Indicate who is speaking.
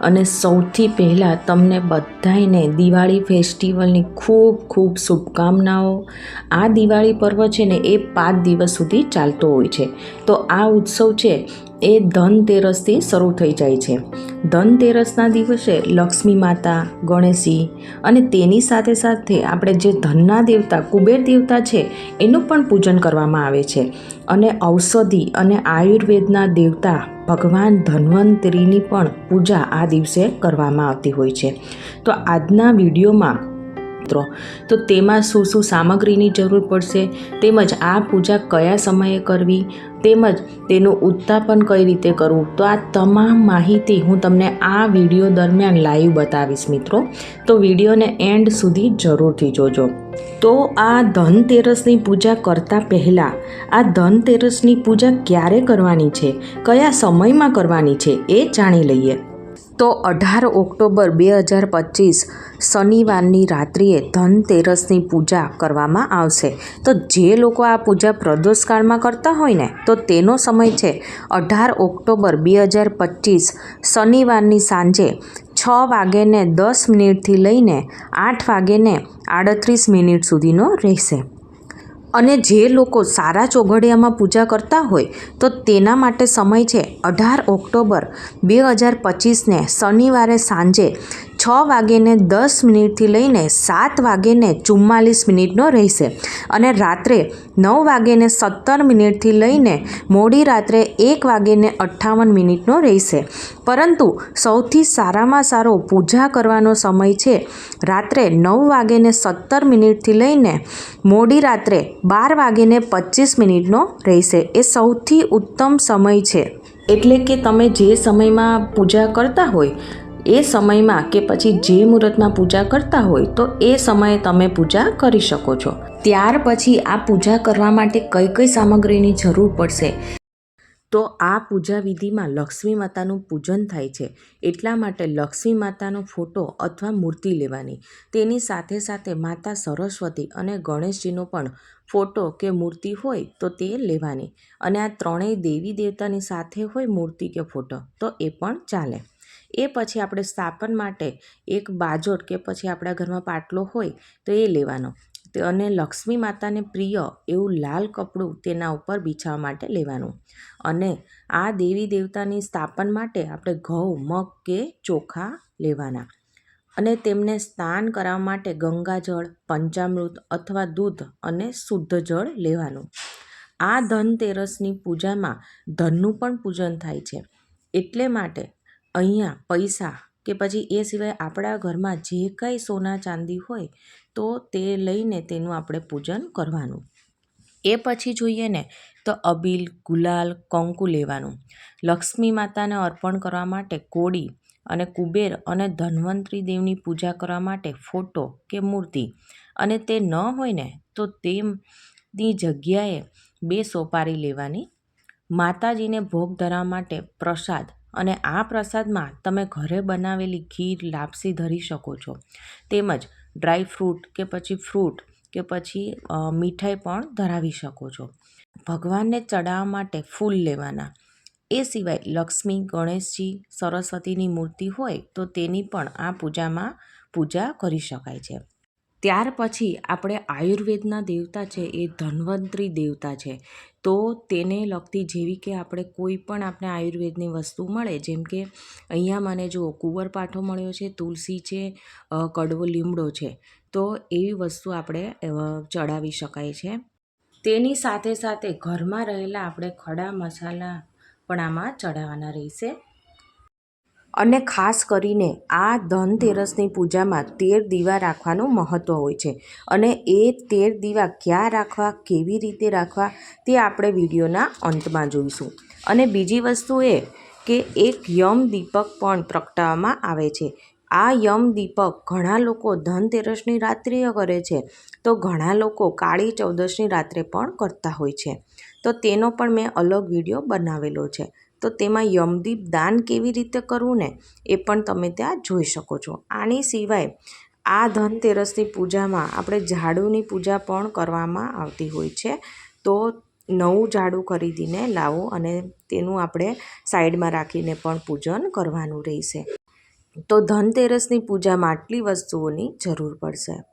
Speaker 1: અને સૌથી પહેલાં તમને બધાયને દિવાળી ફેસ્ટિવલની ખૂબ ખૂબ શુભકામનાઓ। આ દિવાળી પર્વ છે ને એ 5 દિવસ સુધી ચાલતો હોય છે। તો આ ઉત્સવ છે એ ધનતેરસથી શરૂ થઈ જાય છે। ધનતેરસના દિવસે લક્ષ્મી માતા, ગણેશજી અને તેની સાથે સાથે આપણે જે ધનના દેવતા કુબેર દેવતા છે એનું પણ પૂજન કરવામાં આવે છે। અને ઔષધિ અને આયુર્વેદના દેવતા ભગવાન ધન્વંતરીની પણ પૂજા આ દિવસે કરવામાં આવતી હોય છે। તો આજના વિડીયોમાં તો તેમાં શું શું સામગ્રીની જરૂર પડશે, તેમજ આ પૂજા કયા સમયે કરવી, તેમજ તેનું ઉત્તાપન કઈ રીતે કરવું, તો આ તમામ માહિતી હું તમને આ વિડીયો દરમિયાન લાઈવ બતાવીશ મિત્રો। તો વિડીયોને એન્ડ સુધી જરૂરથી જોજો। તો આ ધનતેરસની પૂજા કરતાં પહેલાં આ ધનતેરસની પૂજા ક્યારે કરવાની છે, કયા સમયમાં કરવાની છે એ જાણી લઈએ। તો 18 ઓક્ટોબર 2025 શનિવારની રાત્રિએ ધનતેરસની પૂજા કરવામાં આવશે। તો જે લોકો આ પૂજા પ્રદોષકાળમાં કરતા હોય ને તો તેનો સમય છે 18 ઓક્ટોબર 2025 શનિવારની સાંજે 6:10 લઈને 8:38 સુધીનો રહેશે। અને જે લોકો સારા ચોઘડિયામાં પૂજા કરતા હોય તો તેના માટે સમય છે 18 ઓક્ટોબર 2025ને શનિવારે સાંજે 6:10 લઈને 7:44 રહેશે। અને રાત્રે 9:17 લઈને મોડી રાત્રે 1:58 રહેશે। પરંતુ સૌથી સારામાં સારો પૂજા કરવાનો સમય છે રાત્રે 9:17 લઈને મોડી રાત્રે 12:25 રહેશે। એ સૌથી ઉત્તમ સમય છે। એટલે કે તમે જે સમયમાં પૂજા કરતા હોય એ સમયમાં કે પછી જે મુહૂર્તમાં પૂજા કરતા હોય તો એ સમયે તમે પૂજા કરી શકો છો। ત્યાર પછી આ પૂજા કરવા માટે કઈ કઈ સામગ્રીની જરૂર પડશે, તો આ પૂજા વિધિમાં લક્ષ્મી માતાનું પૂજન થાય છે। એટલા માટે લક્ષ્મી માતાનો ફોટો અથવા મૂર્તિ લેવાની, તેની સાથે સાથે માતા સરસ્વતી અને ગણેશજીનો પણ ફોટો કે મૂર્તિ હોય તો તે લેવાની। અને આ ત્રણેય દેવી દેવતાની સાથે હોય મૂર્તિ કે ફોટો તો એ પણ ચાલે। એ પછી આપણે સ્થાપન માટે એક બાજોટ કે પછી આપણા ઘરમાં પાટલો હોય તો એ લેવાનો। અને લક્ષ્મી માતાને પ્રિય એવું લાલ કપડું તેના ઉપર બિછાવવા માટે લેવાનું। અને આ દેવી દેવતાની સ્થાપન માટે આપણે ઘઉં, મગ કે ચોખા લેવાના। અને તેમને સ્નાન કરાવવા માટે ગંગાજળ, પંચામૃત અથવા દૂધ અને શુદ્ધ જળ લેવાનું। આ ધનતેરસની પૂજામાં ધનનું પણ પૂજન થાય છે। એટલે માટે અહીંયા પૈસા કે પછી એ સિવાય આપણા ઘરમાં જે કંઈ સોના ચાંદી હોય તો તે લઈને તેનું આપણે પૂજન કરવાનું। એ પછી જોઈએ ને તો અબીલ, ગુલાલ, કંકુ લેવાનું। લક્ષ્મી માતાને અર્પણ કરવા માટે કોડી અને કુબેર અને ધન્વંતરી દેવની પૂજા કરવા માટે ફોટો કે મૂર્તિ। અને તે ન હોય ને તો તેમની જગ્યાએ 2 સોપારી લેવાની। માતાજીને ભોગ ધરવા માટે પ્રસાદ, અને આ પ્રસાદમાં તમે ઘરે બનાવેલી ખીર, લાપસી ધરી શકો છો। તેમજ ડ્રાય ફ્રૂટ કે પછી ફ્રૂટ કે પછી મીઠાઈ પણ ધરાવી શકો છો। ભગવાનને ચડાવવા માટે ફૂલ લેવાના। એ સિવાય લક્ષ્મી, ગણેશજી, સરસ્વતીની મૂર્તિ હોય તો તેની પણ આ પૂજામાં પૂજા કરી શકાય છે। ત્યાર પછી આપણે આયુર્વેદના દેવતા છે એ ધન્વંતરી દેવતા છે। તો તેને લગતી જેવી કે આપણે કોઈ પણ આપણે આયુર્વેદની વસ્તુ મળે, જેમ કે અહીંયા મને જો કુંવરપાઠો મળ્યો છે, તુલસી છે, કડવો લીમડો છે, તો એવી વસ્તુ આપણે ચડાવી શકાય છે। તેની સાથે સાથે ઘરમાં રહેલા આપણે ખડા મસાલા પણ આમાં ચડાવવાના રહેશે। અને ખાસ કરીને આ ધનતેરસની પૂજામાં 13 દીવા રાખવાનું મહત્ત્વ હોય છે। અને એ 13 દીવા ક્યાં રાખવા, કેવી રીતે રાખવા તે આપણે વિડીયોના અંતમાં જોઈશું। અને બીજી વસ્તુ એ કે એક યમ દીપક પણ પ્રગટાવવામાં આવે છે। આ યમ દીપક ઘણા લોકો ધનતેરસની રાત્રિએ કરે છે, તો ઘણા લોકો કાળી ચૌદસની રાત્રે પણ કરતા હોય છે। તો તેનો પણ મેં અલગ વિડીયો બનાવેલો છે। તો તેમાં યમદીપ દાન કેવી રીતે કરવું ને એ પણ તમે ત્યાં જોઈ શકો છો। આની સિવાય આ ધનતેરસની પૂજામાં આપણે ઝાડુની પૂજા પણ કરવામાં આવતી હોય છે। તો નવું ઝાડુ ખરીદીને લાવો અને તેનું આપણે સાઈડમાં રાખીને પણ પૂજન કરવાનું રહેશે। તો ધનતેરસની પૂજામાં આટલી વસ્તુઓની જરૂર પડશે.